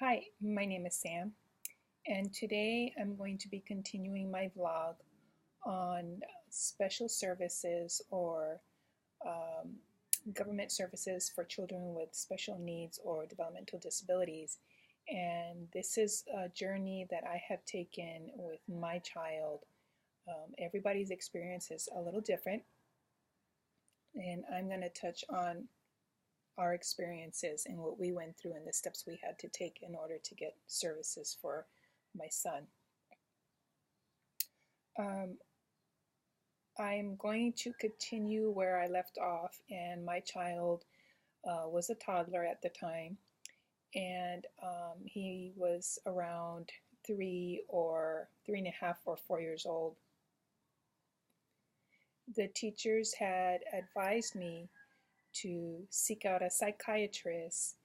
Hi, my name is Sam, and today I'm going to be continuing my vlog on special services or um, government services for children with special needs or developmental disabilities. And this is a journey that I have taken with my child. Everybody's experience is a little different, and I'm going to touch on our experiences and what we went through and the steps we had to take in order to get services for my son. Um, I'm going to continue where I left off, and my child was a toddler at the time, and he was around 3 and a half or 4 years old. The teachers had advised me to seek out a psychiatrist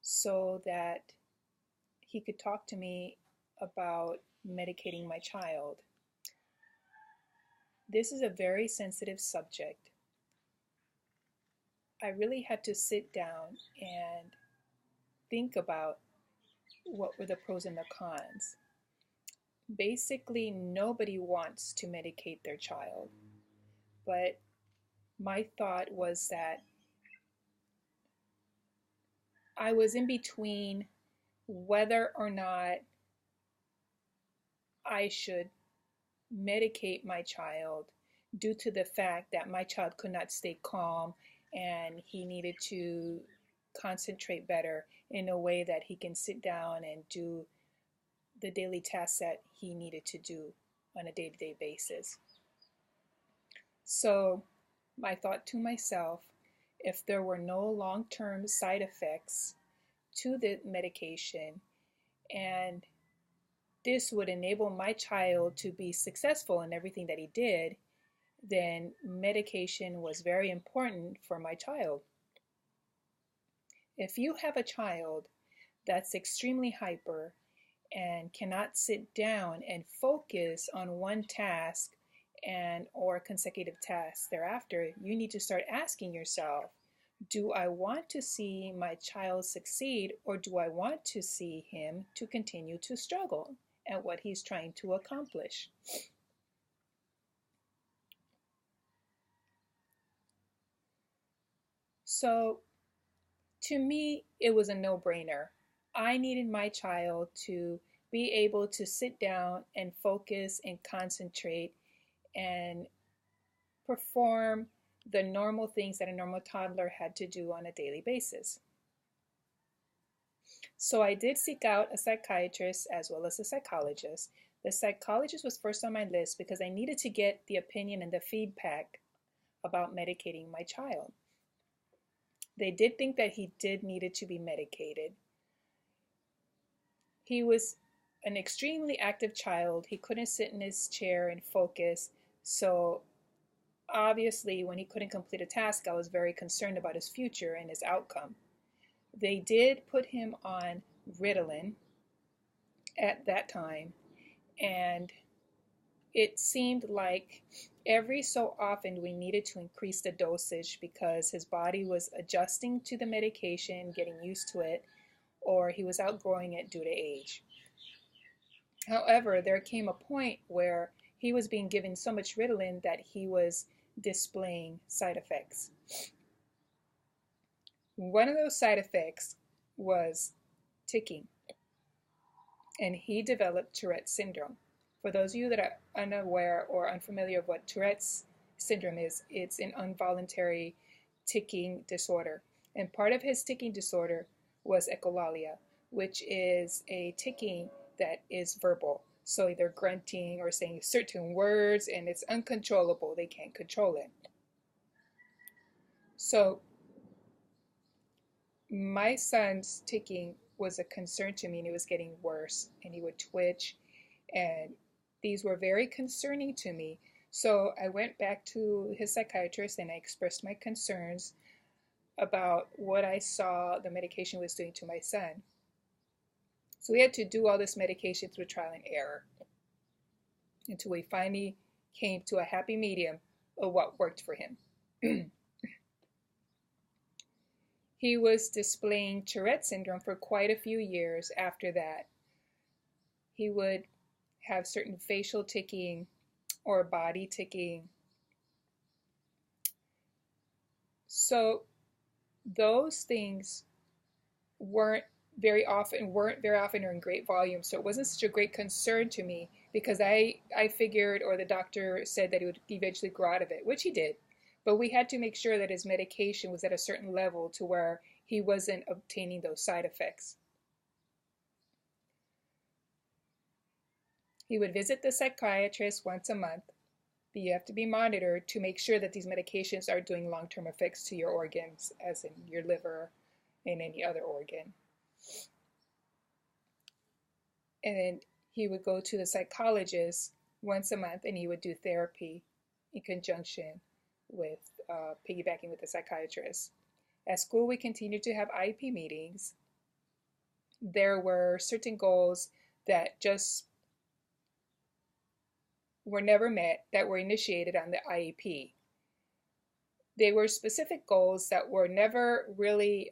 so that he could talk to me about medicating my child. This is a very sensitive subject. I really had to sit down and think about what were the pros and the cons. Basically, nobody wants to medicate their child, but my thought was that I was in between whether or not I should medicate my child due to the fact that my child could not stay calm and he needed to concentrate better in a way that he can sit down and do the daily tasks that he needed to do on a day-to-day basis. So I thought to myself, if there were no long-term side effects to the medication, and this would enable my child to be successful in everything that he did, then medication was very important for my child. If you have a child that's extremely hyper and cannot sit down and focus on one task and or consecutive tasks thereafter, you need to start asking yourself, do I want to see my child succeed, or do I want to see him to continue to struggle at what he's trying to accomplish? So to me, it was a no-brainer. I needed my child to be able to sit down and focus and concentrate and perform the normal things that a normal toddler had to do on a daily basis. So I did seek out a psychiatrist as well as a psychologist. The psychologist was first on my list because I needed to get the opinion and the feedback about medicating my child. They did think that he did needed to be medicated. He was an extremely active child. He couldn't sit in his chair and focus. So obviously, when he couldn't complete a task, I was very concerned about his future and his outcome. They did put him on Ritalin at that time, and it seemed like every so often we needed to increase the dosage because his body was adjusting to the medication, getting used to it, or he was outgrowing it due to age. However, there came a point where he was being given so much Ritalin that he was displaying side effects. One of those side effects was ticking, and he developed Tourette's syndrome. For those of you that are unaware or unfamiliar of what Tourette's syndrome is, it's an involuntary ticking disorder. And part of his ticking disorder was echolalia, which is a ticking that is verbal. So they're grunting or saying certain words and it's uncontrollable. They can't control it. So my son's ticking was a concern to me, and it was getting worse, and he would twitch, and these were very concerning to me. So I went back to his psychiatrist and I expressed my concerns about what I saw the medication was doing to my son. So we had to do all this medication through trial and error until we finally came to a happy medium of what worked for him. He was displaying Tourette syndrome for quite a few years after that. He would have certain facial ticking or body ticking. So those things weren't weren't very often or in great volume. So it wasn't such a great concern to me because I figured, or the doctor said, that he would eventually grow out of it, which he did. But we had to make sure that his medication was at a certain level to where he wasn't obtaining those side effects. He would visit the psychiatrist once a month, but you have to be monitored to make sure that these medications are doing long-term effects to your organs, as in your liver and any other organ. And then he would go to the psychologist once a month and he would do therapy in conjunction with piggybacking with the psychiatrist. At school, we continued to have IEP meetings. There were certain goals that just were never met that were initiated on the IEP. They were specific goals that were never really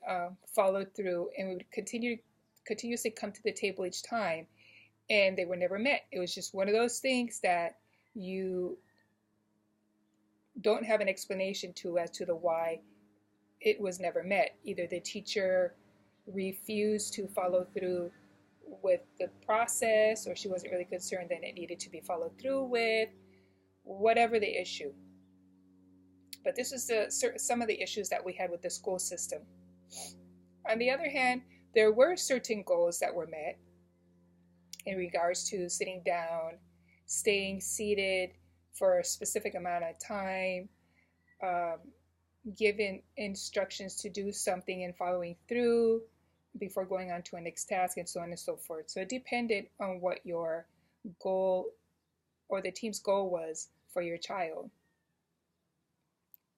followed through, and we would continuously come to the table each time, and they were never met. It was just one of those things that you don't have an explanation to as to the why it was never met. Either the teacher refused to follow through with the process, or she wasn't really concerned that it needed to be followed through with, whatever the issue. But this is some of the issues that we had with the school system. On the other hand, there were certain goals that were met in regards to sitting down, staying seated for a specific amount of time, given instructions to do something and following through before going on to a next task, and so on and so forth. So it depended on what your goal or the team's goal was for your child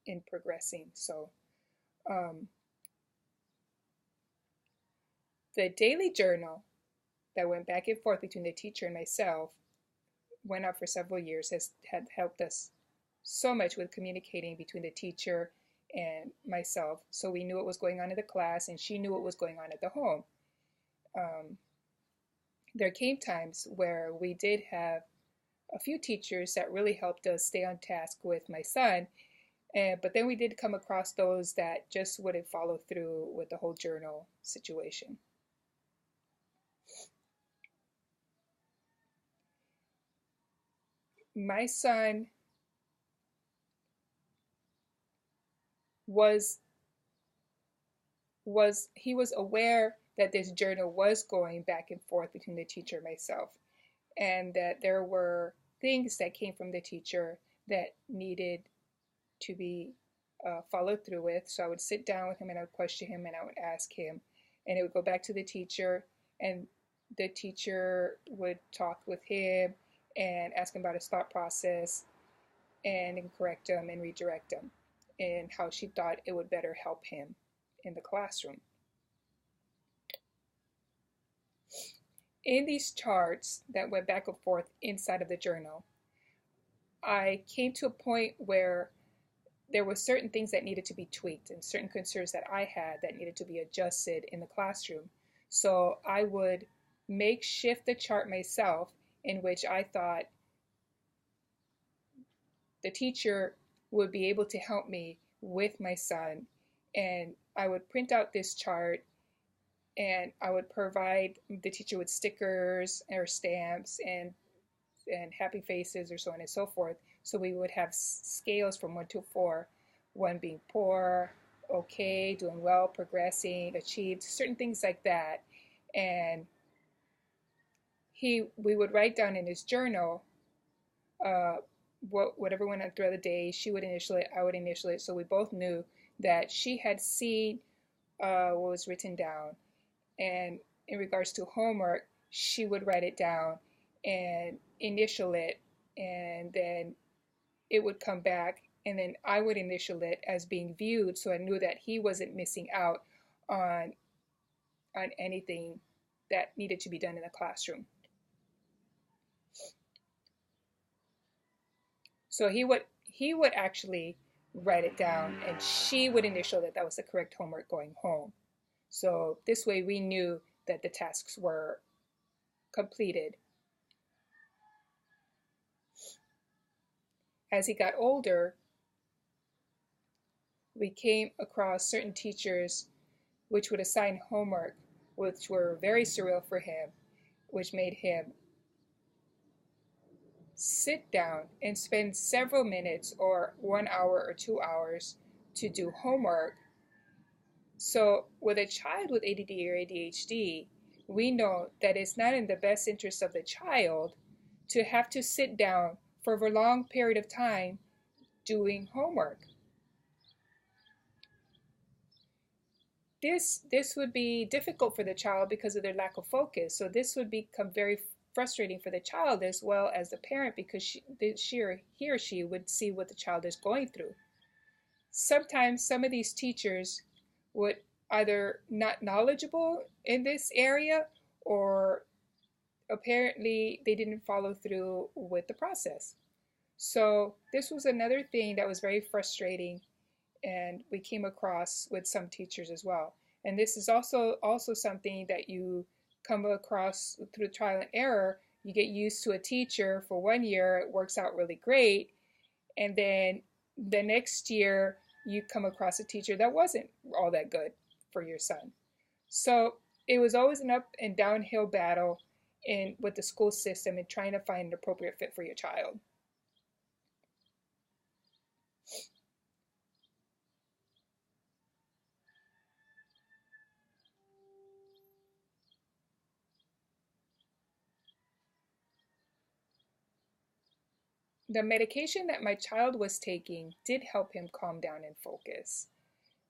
in progressing. So the daily journal that went back and forth between the teacher and myself went on for several years, had helped us so much with communicating between the teacher and myself. So we knew what was going on in the class, and she knew what was going on at the home. There came times where we did have a few teachers that really helped us stay on task with my son, but then we did come across those that just wouldn't follow through with the whole journal situation. My son was aware that this journal was going back and forth between the teacher and myself, and that there were things that came from the teacher that needed to be followed through with. So I would sit down with him and I would question him and I would ask him, and it would go back to the teacher, and the teacher would talk with him and ask him about his thought process and correct him and redirect him and how she thought it would better help him in the classroom. In these charts that went back and forth inside of the journal, I came to a point where there were certain things that needed to be tweaked and certain concerns that I had that needed to be adjusted in the classroom. So I would makeshift the chart myself, in which I thought the teacher would be able to help me with my son. And I would print out this chart and I would provide the teacher with stickers or stamps and happy faces or so on and so forth. So we would have scales from 1 to 4, 1 being poor, okay, doing well, progressing, achieved, certain things like that. And we would write down in his journal whatever went on throughout the day. She would initial it, I would initial it, so we both knew that she had seen what was written down. And in regards to homework, she would write it down and initial it, and then it would come back, and then I would initial it as being viewed, so I knew that he wasn't missing out on anything that needed to be done in the classroom. So he would actually write it down, and she would initial that that was the correct homework going home. So this way we knew that the tasks were completed. As he got older, we came across certain teachers which would assign homework, which were very surreal for him, which made him sit down and spend several minutes or 1 hour or 2 hours to do homework. So with a child with ADD or ADHD, we know that it's not in the best interest of the child to have to sit down for a long period of time doing homework. This would be difficult for the child because of their lack of focus. So this would become very frustrating for the child as well as the parent, because he or she would see what the child is going through. Sometimes some of these teachers would either not knowledgeable in this area, or apparently they didn't follow through with the process. So this was another thing that was very frustrating, and we came across with some teachers as well. And this is also something that you come across through trial and error. You get used to a teacher for 1 year, it works out really great, and then the next year you come across a teacher that wasn't all that good for your son. So it was always an up and downhill battle in with the school system and trying to find an appropriate fit for your child. The medication that my child was taking did help him calm down and focus.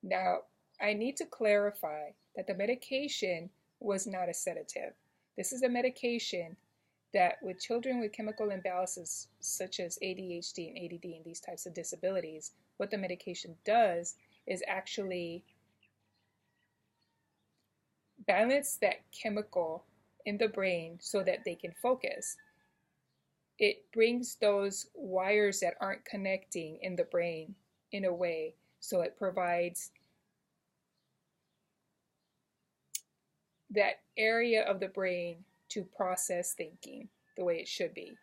Now, I need to clarify that the medication was not a sedative. This is a medication that with children with chemical imbalances such as ADHD and ADD and these types of disabilities, what the medication does is actually balance that chemical in the brain so that they can focus. It brings those wires that aren't connecting in the brain in a way, so it provides that area of the brain to process thinking the way it should be.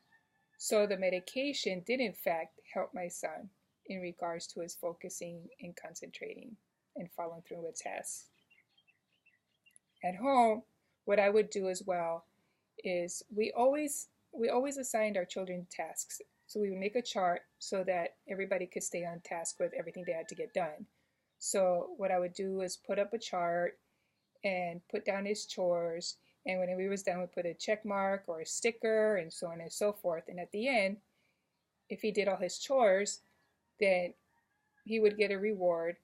So the medication did in fact help my son in regards to his focusing and concentrating and following through with tests. At home, what I would do as well is we always assigned our children tasks. So we would make a chart so that everybody could stay on task with everything they had to get done. So what I would do is put up a chart and put down his chores, and when we was done, we put a check mark or a sticker and so on and so forth. And at the end, if he did all his chores, then he would get a reward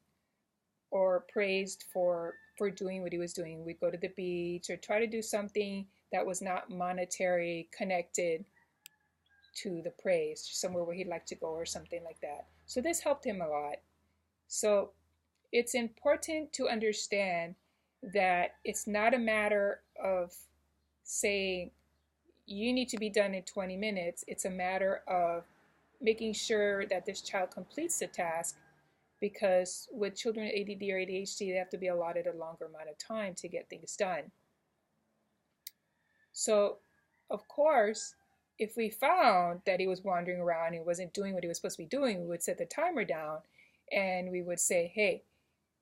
or praised for doing what he was doing. We'd go to the beach or try to do something that was not monetary connected to the praise, somewhere where he'd like to go or something like that. So this helped him a lot. So it's important to understand that it's not a matter of saying you need to be done in 20 minutes. It's a matter of making sure that this child completes the task, because with children with ADD or ADHD, they have to be allotted a longer amount of time to get things done. So, of course, if we found that he was wandering around and wasn't doing what he was supposed to be doing, we would set the timer down and we would say, hey,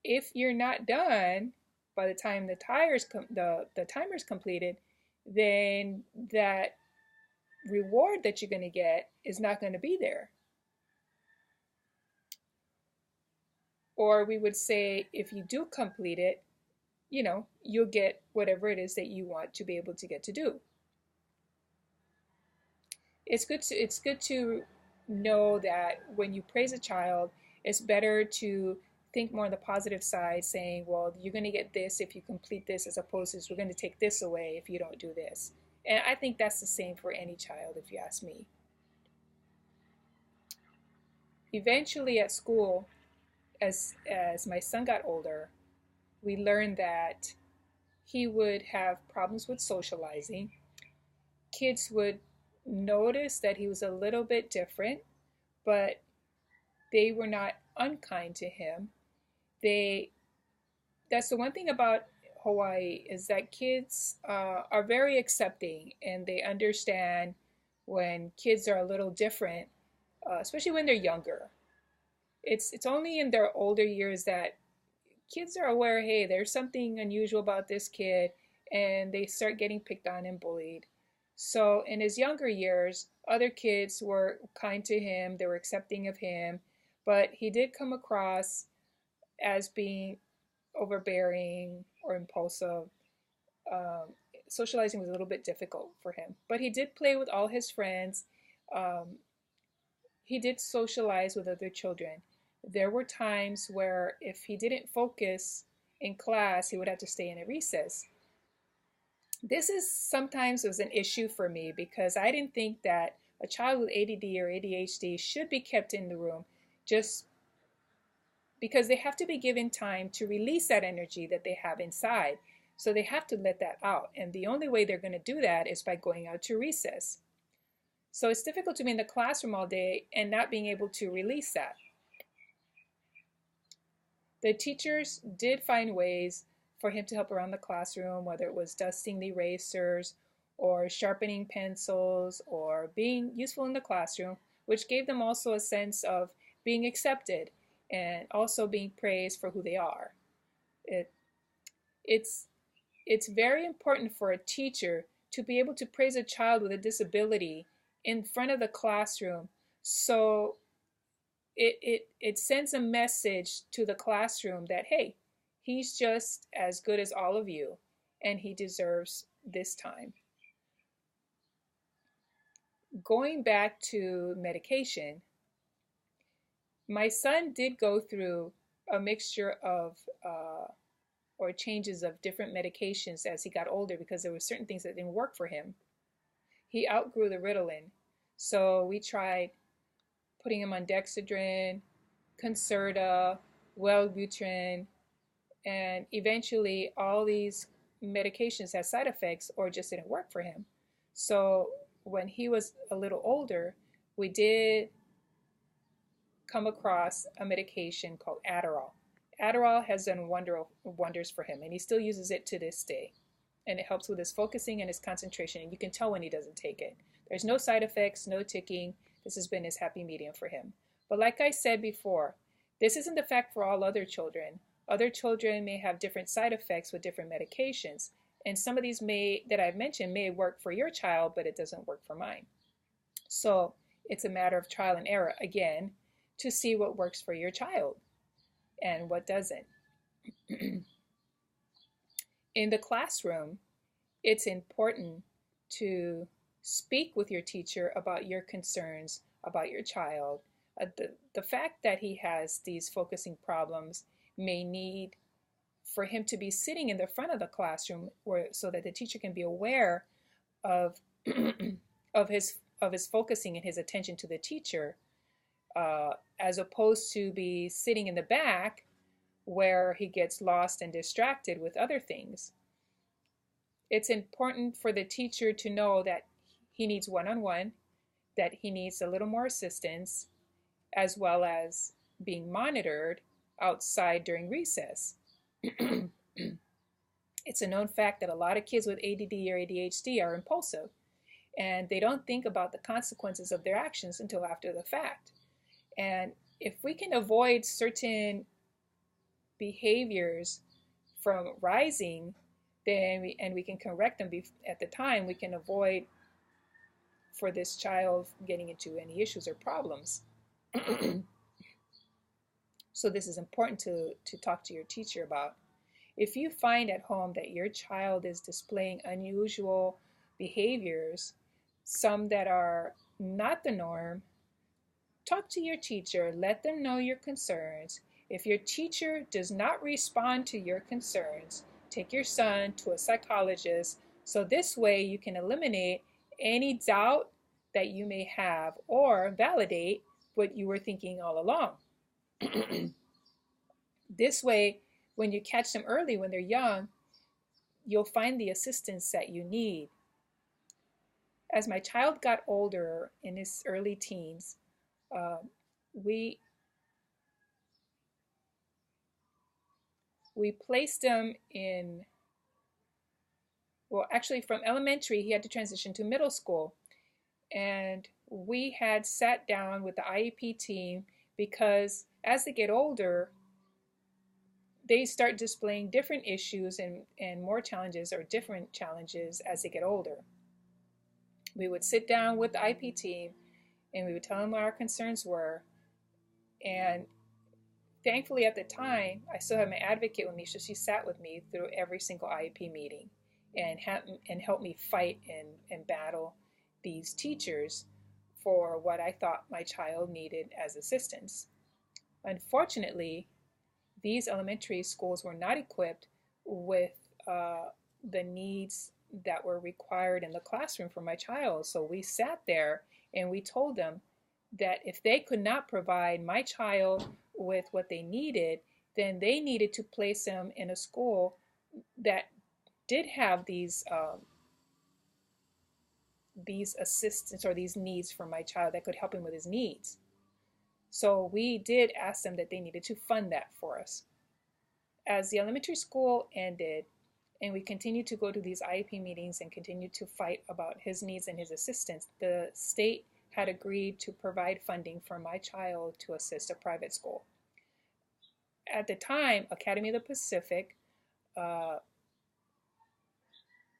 if you're not done by the time the timer's completed, then that reward that you're going to get is not going to be there. Or we would say, if you do complete it, you'll get whatever it is that you want to be able to get to do. It's good to know that when you praise a child, it's better to think more on the positive side, saying, well, you're going to get this if you complete this, as opposed to we're going to take this away if you don't do this. And I think that's the same for any child, if you ask me. Eventually at school, as my son got older, we learned that he would have problems with socializing. Kids would notice that he was a little bit different, but they were not unkind to him. They That's the one thing about Hawaii, is that kids are very accepting, and they understand when kids are a little different, especially when they're younger. It's only in their older years that kids are aware, hey, there's something unusual about this kid, and they start getting picked on and bullied. So in his younger years, other kids were kind to him, they were accepting of him, but he did come across as being overbearing or impulsive. Um, Socializing was a little bit difficult for him, but he did play with all his friends. Um, he did socialize with other children. There were times where if he didn't focus in class, he would have to stay in a recess. This is sometimes was an issue for me because I didn't think that a child with ADD or ADHD should be kept in the room just because they have to be given time to release that energy that they have inside. So they have to let that out. And the only way they're going to do that is by going out to recess. So it's difficult to be in the classroom all day and not being able to release that. The teachers did find ways for him to help around the classroom, whether it was dusting the erasers or sharpening pencils or being useful in the classroom, which gave them also a sense of being accepted and also being praised for who they are. It, it's, it's very important for a teacher to be able to praise a child with a disability in front of the classroom, so it sends a message to the classroom that, hey, he's just as good as all of you and he deserves this time. Going back to medication, my son did go through a mixture of or changes of different medications as he got older because there were certain things that didn't work for him. He outgrew the Ritalin, so we tried putting him on Dexedrine, Concerta, Wellbutrin, and eventually all these medications had side effects or just didn't work for him. So when he was a little older, we did come across a medication called Adderall. Adderall has done wonders for him, and he still uses it to this day. And it helps with his focusing and his concentration, and you can tell when he doesn't take it. There's no side effects, no ticking. This has been his happy medium for him. But like I said before, this isn't the fact for all other children. Other children may have different side effects with different medications, and some of these that I've mentioned may work for your child, but it doesn't work for mine. So it's a matter of trial and error, again, to see what works for your child and what doesn't. In the classroom, it's important to speak with your teacher about your concerns about your child. The fact that he has these focusing problems may need for him to be sitting in the front of the classroom so that the teacher can be aware of of his focusing and his attention to the teacher, as opposed to be sitting in the back where he gets lost and distracted with other things. It's important for the teacher to know that he needs one-on-one, that he needs a little more assistance, as well as being monitored outside during recess. It's a known fact that a lot of kids with ADD or ADHD are impulsive, and they don't think about the consequences of their actions until after the fact. And if we can avoid certain behaviors from rising, then we can correct them at the time, we can avoid for this child getting into any issues or problems. So this is important to talk to your teacher about. If you find at home that your child is displaying unusual behaviors, some that are not the norm, talk to your teacher, let them know your concerns. If your teacher does not respond to your concerns, take your son to a psychologist, so this way you can eliminate any doubt that you may have or validate what you were thinking all along. This way, when you catch them early when they're young, you'll find the assistance that you need. As my child got older in his early teens, we we placed him in, well, actually from elementary, he had to transition to middle school. And we had sat down with the IEP team because as they get older, they start displaying different issues and more challenges or different challenges as they get older. We would sit down with the IP team and we would tell them what our concerns were. And thankfully, at the time, I still had my advocate with me, so she sat with me through every single IEP meeting and helped me fight and battle these teachers for what I thought my child needed as assistance. Unfortunately, these elementary schools were not equipped with the needs that were required in the classroom for my child. So we sat there and we told them that if they could not provide my child with what they needed, then they needed to place them in a school that did have these assistance or these needs for my child that could help him with his needs. So we did ask them that they needed to fund that for us. As the elementary school ended and we continued to go to these IEP meetings and continued to fight about his needs and his assistance, the state had agreed to provide funding for my child to assist a private school. At the time, Academy of the Pacific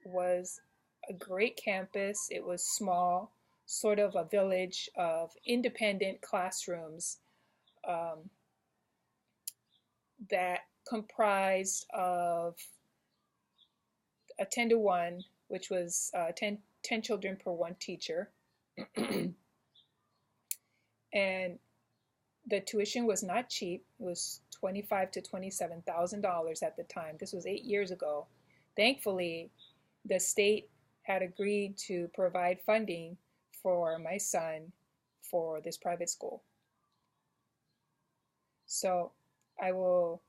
was a great campus. It was small, sort of a village of independent classrooms that comprised of a 10-to-1, which was 10 children per one teacher. And the tuition was not cheap. It was $25,000 to $27,000 at the time. This was 8 years ago. Thankfully, the state had agreed to provide funding for my son for this private school. So I will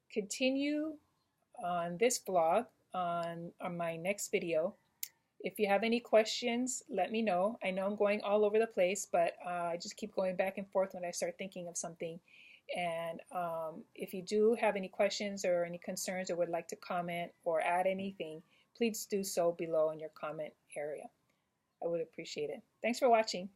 continue on this vlog on my next video. If you have any questions, let me know. I know I'm going all over the place, but I just keep going back and forth when I start thinking of something. And if you do have any questions or any concerns or would like to comment or add anything, please do so below in your comment area. I would appreciate it. Thanks for watching.